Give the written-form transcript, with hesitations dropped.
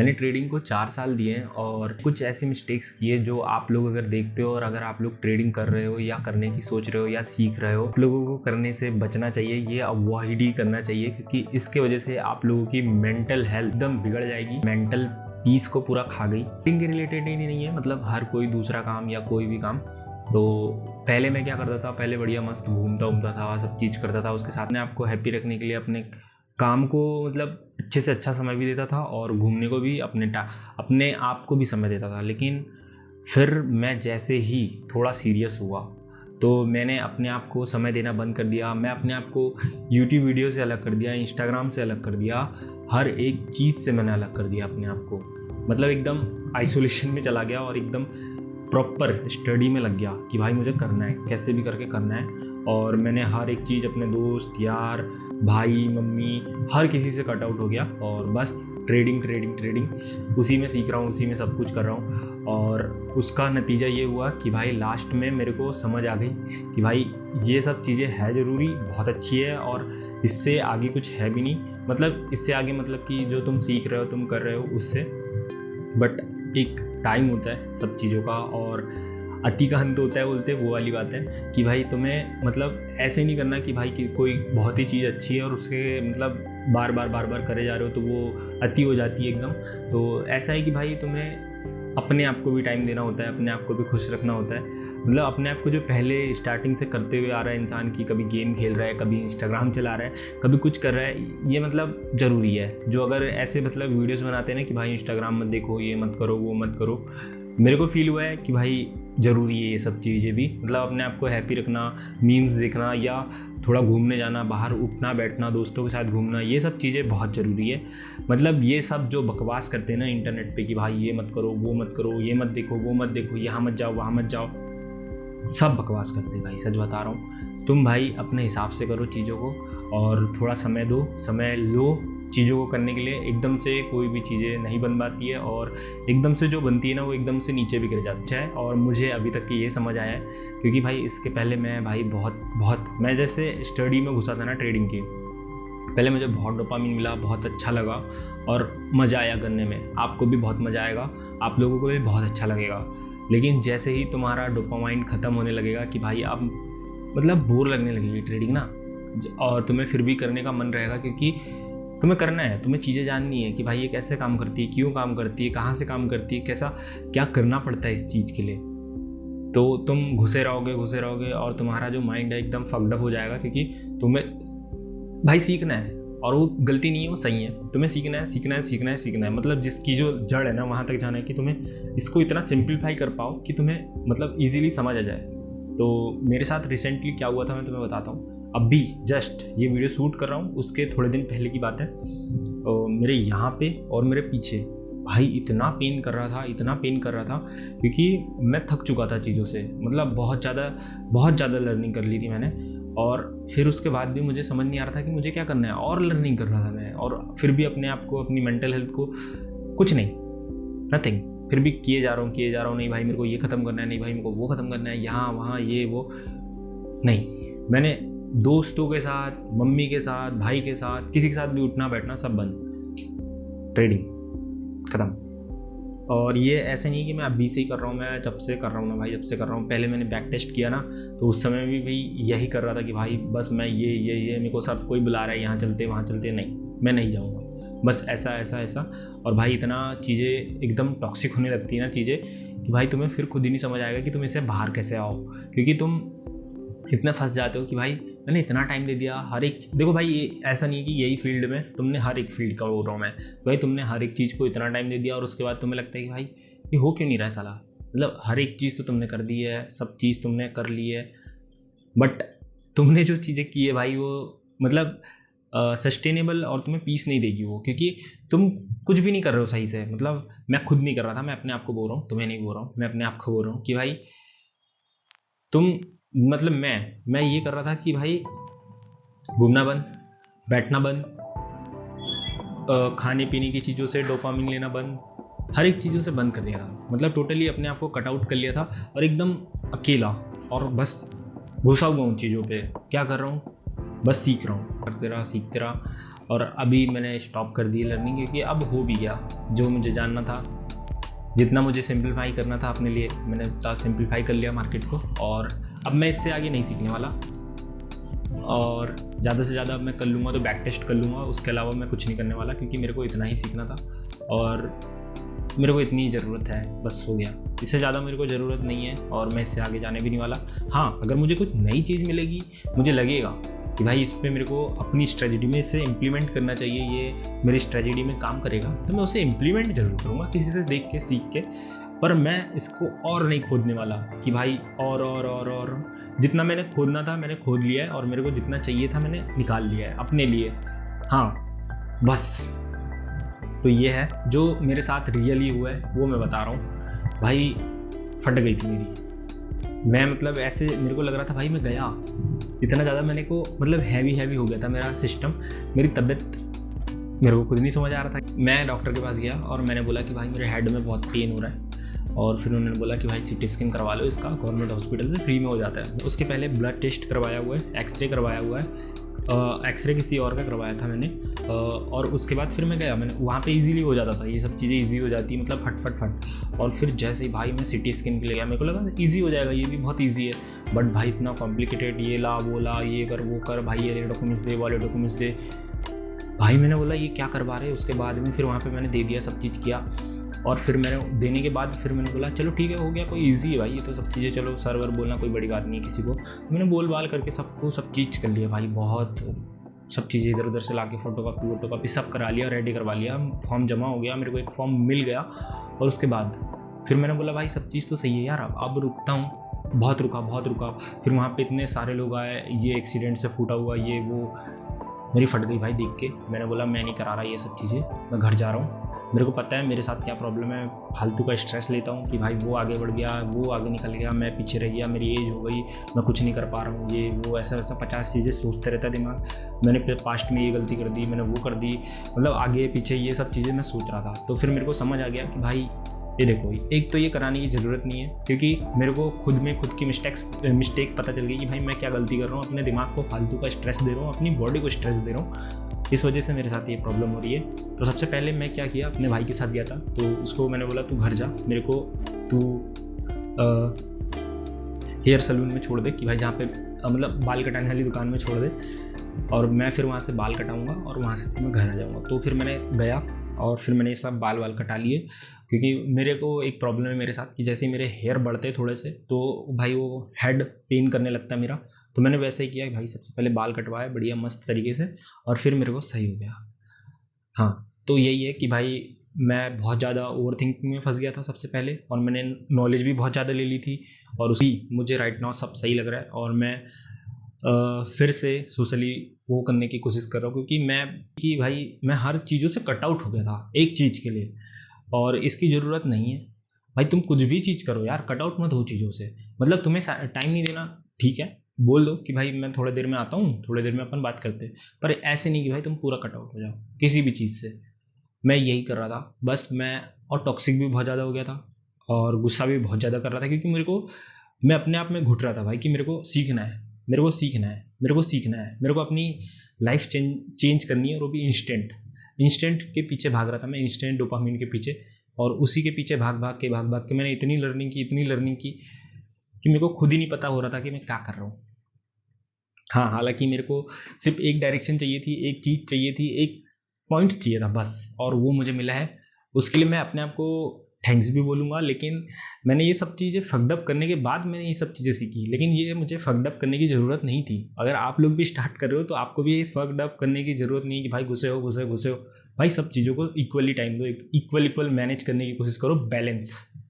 मैंने ट्रेडिंग को 4 साल दिए हैं और कुछ ऐसे मिस्टेक्स किए जो आप लोग अगर देखते हो और अगर आप लोग ट्रेडिंग कर रहे हो या करने की सोच रहे हो या सीख रहे हो, आप लोगों को करने से बचना चाहिए, ये अवॉइड ही करना चाहिए, क्योंकि इसके वजह से आप लोगों की मेंटल हेल्थ एकदम बिगड़ जाएगी, मेंटल पीस को पूरा खा गई। ट्रेडिंग के रिलेटेड ही नहीं है, मतलब हर कोई दूसरा काम या कोई भी काम। तो पहले मैं क्या करता था, पहले बढ़िया मस्त घूमता था, सब चीज़ करता था, उसके साथ में आपको हैप्पी रखने के लिए अपने काम को मतलब अच्छे से अच्छा समय भी देता था और घूमने को भी अपने आप को भी समय देता था। लेकिन फिर मैं जैसे ही थोड़ा सीरियस हुआ तो मैंने अपने आप को समय देना बंद कर दिया। मैं अपने आप को यूट्यूब वीडियो से अलग कर दिया, इंस्टाग्राम से अलग कर दिया, हर एक चीज़ से मैंने अलग कर दिया अपने आप को। मतलब एकदम आइसोलेशन में चला गया और एकदम प्रॉपर स्टडी में लग गया कि भाई मुझे करना है, कैसे भी करके करना है। और मैंने हर एक चीज़ अपने दोस्त यार भाई मम्मी हर किसी से कट आउट हो गया और बस ट्रेडिंग उसी में सीख रहा हूँ, उसी में सब कुछ कर रहा हूँ। और उसका नतीजा ये हुआ कि भाई लास्ट में मेरे को समझ आ गई कि भाई ये सब चीज़ें है ज़रूरी, बहुत अच्छी है और इससे आगे कुछ है भी नहीं। मतलब इससे आगे मतलब कि जो तुम सीख रहे हो, तुम कर रहे हो उससे, बट एक टाइम होता है सब चीज़ों का और अति का अंत होता है, बोलते वो वाली बात है कि भाई तुम्हें मतलब ऐसे नहीं करना कि भाई कि कोई बहुत ही चीज़ अच्छी है और उसके मतलब बार बार करे जा रहे हो तो वो अति हो जाती है एकदम। तो ऐसा है कि भाई तुम्हें अपने आप को भी टाइम देना होता है, अपने आप को भी खुश रखना होता है। मतलब अपने आप को जो पहले स्टार्टिंग से करते हुए आ रहा है इंसान की, कभी गेम खेल रहा है, कभी इंस्टाग्राम चला रहा है, कभी कुछ कर रहा है, ये मतलब ज़रूरी है। जो अगर ऐसे मतलब वीडियोस बनाते हैं ना कि भाई इंस्टाग्राम मत देखो, ये मत करो, वो मत करो, मेरे को फील हुआ है कि भाई ज़रूरी है ये सब चीज़ें भी। मतलब अपने आप को हैप्पी रखना, मीम्स देखना या थोड़ा घूमने जाना, बाहर उठना बैठना, दोस्तों के साथ घूमना, ये सब चीज़ें बहुत ज़रूरी है। मतलब ये सब जो बकवास करते हैं ना इंटरनेट पे कि भाई ये मत करो, वो मत करो, ये मत देखो, वो मत देखो, यहाँ मत जाओ, वहाँ मत जाओ, सब बकवास करते हैं भाई, सच बता रहा हूँ। तुम भाई अपने हिसाब से करो चीज़ों को और थोड़ा समय दो, समय लो चीज़ों को करने के लिए। एकदम से कोई भी चीज़ें नहीं बन पाती है और एकदम से जो बनती है ना वो एकदम से नीचे भी गिर जाती है। और मुझे अभी तक ये समझ आया है क्योंकि भाई इसके पहले मैं भाई बहुत मैं जैसे स्टडी में घुसा था ना ट्रेडिंग की, पहले मुझे बहुत डोपामिन मिला, बहुत अच्छा लगा और मज़ा आया करने में। आपको भी बहुत मज़ा आएगा, आप लोगों को भी बहुत अच्छा लगेगा। लेकिन जैसे ही तुम्हारा डोपामाइन ख़त्म होने लगेगा कि भाई अब मतलब बोर लगने लगेगी ट्रेडिंग ना, और तुम्हें फिर भी करने का मन रहेगा क्योंकि तुम्हें करना है, तुम्हें चीज़ें जाननी है कि भाई ये कैसे काम करती है, क्यों काम करती है, कहाँ से काम करती है, कैसा क्या करना पड़ता है इस चीज़ के लिए। तो तुम घुसे रहोगे और तुम्हारा जो माइंड है एकदम फक्ड अप हो जाएगा क्योंकि तुम्हें भाई सीखना है और वो गलती नहीं है, वो सही है। तुम्हें सीखना है मतलब जिसकी जो जड़ है ना वहाँ तक जाना है कि तुम्हें इसको इतना सिंप्लीफाई कर पाओ कि तुम्हें मतलब ईजिली समझ आ जाए। तो मेरे साथ रिसेंटली क्या हुआ था मैं तुम्हें बताता हूँ। अभी जस्ट ये वीडियो शूट कर रहा हूँ उसके थोड़े दिन पहले की बात है। मेरे यहाँ पे और मेरे पीछे भाई इतना पेन कर रहा था क्योंकि मैं थक चुका था चीज़ों से। मतलब बहुत ज़्यादा लर्निंग कर ली थी मैंने और फिर उसके बाद भी मुझे समझ नहीं आ रहा था कि मुझे क्या करना है, और लर्निंग कर रहा था मैं और फिर भी अपने आप को, अपनी मेंटल हेल्थ को कुछ नहीं, नथिंग, फिर भी किए जा रहा हूँ। नहीं भाई मेरे को ये ख़त्म करना है, नहीं भाई मेरे को वो ख़त्म करना है, यहाँ वहाँ ये वो नहीं। मैंने दोस्तों के साथ, मम्मी के साथ, भाई के साथ, किसी के साथ भी उठना बैठना सब बंद, ट्रेडिंग ख़त्म। और ये ऐसे नहीं कि मैं अभी से ही कर रहा हूँ, मैं जब से कर रहा हूँ ना भाई, जब से कर रहा हूँ। पहले मैंने बैक टेस्ट किया ना तो उस समय भी यही कर रहा था कि भाई बस मैं ये मेरे को सब कोई बुला रहा है, यहाँ चलते वहाँ चलते, नहीं मैं नहीं जाऊँगा, बस ऐसा। और भाई इतना चीज़ें एकदम टॉक्सिक होने लगती है ना चीज़ें कि भाई तुम्हें फिर खुद ही नहीं समझ आएगा कि तुम इससे बाहर कैसे आओ, क्योंकि तुम इतना फंस जाते हो कि भाई मैंने इतना टाइम दे दिया हर एक। देखो भाई ये ऐसा नहीं कि यही फील्ड में, तुमने हर एक फील्ड का बोल रहा हूँ मैं भाई, तुमने हर एक चीज़ को इतना टाइम दे दिया और उसके बाद तुम्हें लगता है कि भाई ये हो क्यों नहीं रहा है साला। मतलब हर एक चीज़ तो तुमने कर दी है, सब चीज़ तुमने कर ली है, बट तुमने जो चीज़ें की है भाई वो मतलब सस्टेनेबल और तुम्हें पीस नहीं देगी वो, क्योंकि तुम कुछ भी नहीं कर रहे हो सही से। मतलब मैं खुद नहीं कर रहा था, मैं अपने आप को बोल रहा हूँ, तुम्हें नहीं बोल रहा हूँ, मैं अपने आप को बोल रहा हूँ कि भाई तुम मतलब मैं ये कर रहा था कि भाई घूमना बंद, बैठना बंद, खाने पीने की चीज़ों से डोपामिन लेना बंद, हर एक चीज़ों से बंद कर दिया था। मतलब टोटली अपने आप को कट आउट कर लिया था और एकदम अकेला और बस घुसा हुआ हूँ चीज़ों पे। क्या कर रहा हूँ, बस सीख रहा हूँ, करते रहा, सीखते रहा। और अभी मैंने स्टॉप कर दी लर्निंग, क्योंकि अब हो भी गया जो मुझे जानना था। जितना मुझे सिंप्लीफाई करना था अपने लिए, मैंने उतना सिंप्लीफाई कर लिया मार्केट को, और अब मैं इससे आगे नहीं सीखने वाला। और ज़्यादा से ज़्यादा अब मैं कर लूँगा तो बैक टेस्ट कर लूँगा, उसके अलावा मैं कुछ नहीं करने वाला, क्योंकि मेरे को इतना ही सीखना था और मेरे को इतनी ज़रूरत है, बस हो गया। इससे ज़्यादा मेरे को ज़रूरत नहीं है और मैं इससे आगे जाने भी नहीं वाला। हाँ, अगर मुझे कुछ नई चीज़ मिलेगी, मुझे लगेगा कि भाई इस पर मेरे को अपनी स्ट्रेटजी में इसे इम्प्लीमेंट करना चाहिए, ये मेरी स्ट्रेटजी में काम करेगा, तो मैं उसे इम्प्लीमेंट जरूर करूँगा किसी से देख के, सीख के। पर मैं इसको और नहीं खोदने वाला कि भाई और जितना मैंने खोदना था मैंने खोद लिया है, और मेरे को जितना चाहिए था मैंने निकाल लिया है अपने लिए। हाँ बस, तो ये है जो मेरे साथ रियली हुआ है, वो मैं बता रहा हूँ। भाई फट गई थी मेरी, मैं मतलब ऐसे मेरे को लग रहा था भाई मैं गया, इतना ज़्यादा मैंने को मतलब हैवी हो गया था मेरा सिस्टम, मेरी तबीयत मेरे को खुद नहीं समझ आ रहा था। मैं डॉक्टर के पास गया और मैंने बोला कि भाई मेरे हेड में बहुत पेन हो रहा है, और फिर उन्होंने बोला कि भाई सीटी स्कैन करवा लो इसका, गवर्नमेंट हॉस्पिटल से फ्री में हो जाता है। उसके पहले ब्लड टेस्ट करवाया हुआ है, एक्सरे करवाया हुआ है, एक्सरे किसी और का करवाया था मैंने, और उसके बाद फिर मैं गया, मैंने वहाँ पे इजीली हो जाता था, ये सब चीज़ें इजी हो जाती है, मतलब फट। और फिर जैसे ही भाई मैं सिटी स्कैन के लिए गया, मेरे को लगा इजी हो जाएगा, ये भी बहुत इजी है, बट भाई इतना कॉम्प्लिकेटेड, ये ला वो ला, ये कर वो कर, भाई ये डॉक्यूमेंट्स दे, वाले डॉक्यूमेंट्स दे। भाई मैंने बोला ये क्या करवा रहे हैं, उसके बाद में फिर वहाँ पर मैंने दे दिया, सब चीज़ किया, और फिर मैंने देने के बाद फिर मैंने बोला चलो ठीक है हो गया, कोई इजी है भाई ये तो सब चीज़ें, चलो सर्वर बोलना कोई बड़ी बात नहीं है किसी को। तो मैंने बोल बाल करके सबको सब चीज़ कर लिया भाई, बहुत सब चीज़ें इधर उधर से ला के फोटोकॉपी सब करा लिया, रेडी करवा लिया, फॉर्म जमा हो गया, मेरे को एक फॉर्म मिल गया। और उसके बाद फिर मैंने बोला भाई सब चीज़ तो सही है यार, अब रुकता हूँ, बहुत रुका। फिर वहाँ पे इतने सारे लोग आए, ये एक्सीडेंट से फूटा हुआ, ये वो, मेरी फट गई भाई देख के। मैंने बोला मैं नहीं करा रहा ये सब चीज़ें, मैं घर जा रहा हूँ। मेरे को पता है मेरे साथ क्या प्रॉब्लम है, फालतू का स्ट्रेस लेता हूँ कि भाई वो आगे बढ़ गया, वो आगे निकल गया, मैं पीछे रह गया, मेरी एज हो गई, मैं कुछ नहीं कर पा रहा हूँ, ये वो ऐसा वैसा 50 चीज़ें सोचते रहता दिमाग। मैंने पास्ट में ये गलती कर दी, मैंने वो कर दी, मतलब आगे पीछे ये सब चीज़ें मैं सोच रहा था। तो फिर मेरे को समझ आ गया कि भाई ये देखो, एक तो ये कराने की ज़रूरत नहीं है, क्योंकि मेरे को खुद की मिस्टेक पता चल गई कि भाई मैं क्या गलती कर रहा हूँ, अपने दिमाग को फालतू का स्ट्रेस दे रहा हूँ, अपनी बॉडी को स्ट्रेस दे रहा हूँ, इस वजह से मेरे साथ ये प्रॉब्लम हो रही है। तो सबसे पहले मैं क्या किया, अपने भाई के साथ गया था, तो उसको मैंने बोला तू घर जा, मेरे को तू हेयर सलून में छोड़ दे, कि भाई जहाँ पे मतलब बाल कटाने वाली दुकान में छोड़ दे, और मैं फिर वहाँ से बाल कटाऊँगा और वहाँ से मैं घर आ जाऊँगा। तो फिर मैंने गया और फिर मैंने ये सब बाल कटा लिए, क्योंकि मेरे को एक प्रॉब्लम है मेरे साथ कि जैसे ही मेरे हेयर बढ़ते थोड़े से तो भाई वो हेड पेन करने लगता है मेरा। तो मैंने वैसे ही किया कि भाई सबसे पहले बाल कटवाए बढ़िया मस्त तरीके से, और फिर मेरे को सही हो गया। हाँ, तो यही है कि भाई मैं बहुत ज़्यादा ओवर थिंकिंग में फंस गया था सबसे पहले, और मैंने नॉलेज भी बहुत ज़्यादा ले ली थी, और उसी मुझे राइट नाउ सब सही लग रहा है, और मैं फिर से सोशली वो करने की कोशिश कर रहा हूँ, क्योंकि भाई मैं हर चीज़ों से कट आउट हो गया था एक चीज़ के लिए, और इसकी ज़रूरत नहीं है भाई। तुम कुछ भी चीज़ करो यार, कट आउट मत हो चीज़ों से। मतलब तुम्हें टाइम नहीं देना, ठीक है, बोल दो कि भाई मैं थोड़ी देर में आता हूँ, थोड़ी देर में अपन बात करते हैं, पर ऐसे नहीं कि भाई तुम पूरा कट आउट हो जाओ किसी भी चीज़ से। मैं यही कर रहा था बस, मैं और टॉक्सिक भी बहुत ज़्यादा हो गया था, और गुस्सा भी बहुत ज़्यादा कर रहा था, क्योंकि मैं अपने आप में घुट रहा था भाई कि मेरे को सीखना है, मेरे को अपनी लाइफ चेंज करनी है, और वो भी इंस्टेंट के पीछे भाग रहा था मैं, इंस्टेंट डोपामिन के पीछे, और उसी के पीछे भाग के मैंने इतनी लर्निंग की कि मेरे को खुद ही नहीं पता हो रहा था कि मैं क्या कर रहा हूँ। हाँ, हालांकि मेरे को सिर्फ एक डायरेक्शन चाहिए थी, एक चीज़ चाहिए थी, एक पॉइंट चाहिए था बस, और वो मुझे मिला है। उसके लिए मैं अपने आप को थैंक्स भी बोलूँगा, लेकिन मैंने ये सब चीज़ें फकडअप करने के बाद मैंने ये सब चीज़ें सीखी, लेकिन ये मुझे फकडअप करने की ज़रूरत नहीं थी। अगर आप लोग भी स्टार्ट कर रहे हो तो आपको भी ये फकडअप करने की ज़रूरत नहीं कि भाई घुसे हो भाई, सब चीज़ों को इक्वली टाइम दो, इक्वल मैनेज करने की कोशिश करो, बैलेंस।